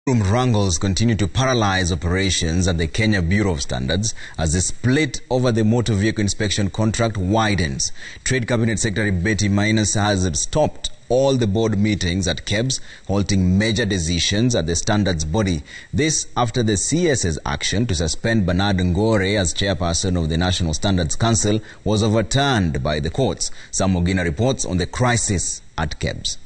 Wrangles continue to paralyze operations at the Kenya Bureau of Standards as the split over the motor vehicle inspection contract widens. Trade Cabinet Secretary Betty Maina has stopped all the board meetings at KEBS, halting major decisions at the standards body. This after the CS's action to suspend Benard Ngore as chairperson of the National Standards Council was overturned by the courts. Sam Ogina reports on the crisis at KEBS.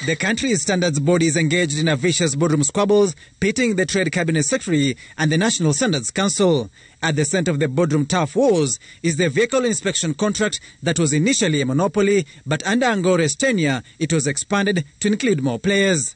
The country's standards body is engaged in a vicious boardroom squabbles, pitting the Trade Cabinet Secretary and the National Standards Council. At the center of the boardroom tough wars is the vehicle inspection contract that was initially a monopoly, but under Ngore's tenure, it was expanded to include more players.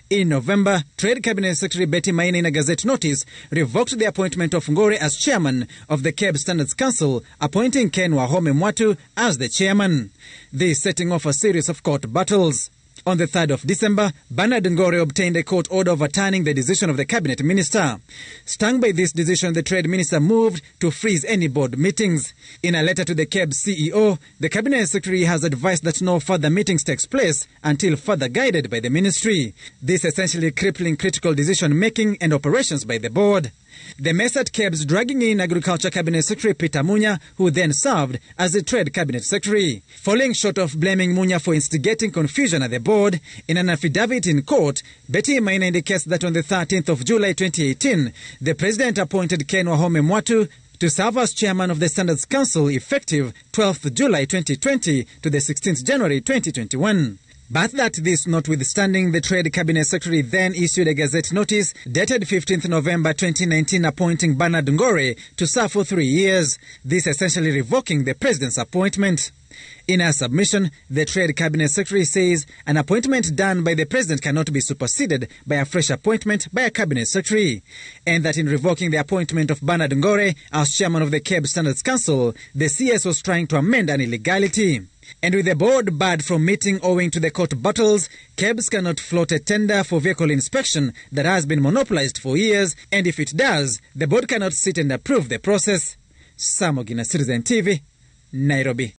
In November, Trade Cabinet Secretary Betty Maina, in a Gazette notice, revoked the appointment of Ngore as chairman of the KEBS Standards Council, appointing Ken Wahome Mwatu as the chairman. This setting off a series of court battles. On the 3rd of December, Benard Ngore obtained a court order overturning the decision of the cabinet minister. Stung by this decision, the trade minister moved to freeze any board meetings. In a letter to the KEBS CEO, the cabinet secretary has advised that no further meetings takes place until further guided by the ministry. This essentially crippling critical decision-making and operations by the board. The mess at KEBS dragging in Agriculture Cabinet Secretary Peter Munya, who then served as the Trade Cabinet Secretary. Falling short of blaming Munya for instigating confusion at the board, in an affidavit in court, Betty Maina indicates that on the 13th of July 2018, the President appointed Ken Wahome Mwatu to serve as chairman of the Standards Council effective 12th July 2020 to the 16th January 2021. But that this notwithstanding, the Trade Cabinet Secretary then issued a Gazette notice dated 15th November 2019 appointing Benard Ngore to serve for 3 years, this essentially revoking the President's appointment. In a submission, the Trade Cabinet Secretary says an appointment done by the President cannot be superseded by a fresh appointment by a Cabinet Secretary, and that in revoking the appointment of Benard Ngore as chairman of the KEBS Standards Council, the CS was trying to amend an illegality. And with the board barred from meeting owing to the court battles, KEBS cannot float a tender for vehicle inspection that has been monopolized for years, and if it does, the board cannot sit and approve the process. Sam Ogina, Citizen TV, Nairobi.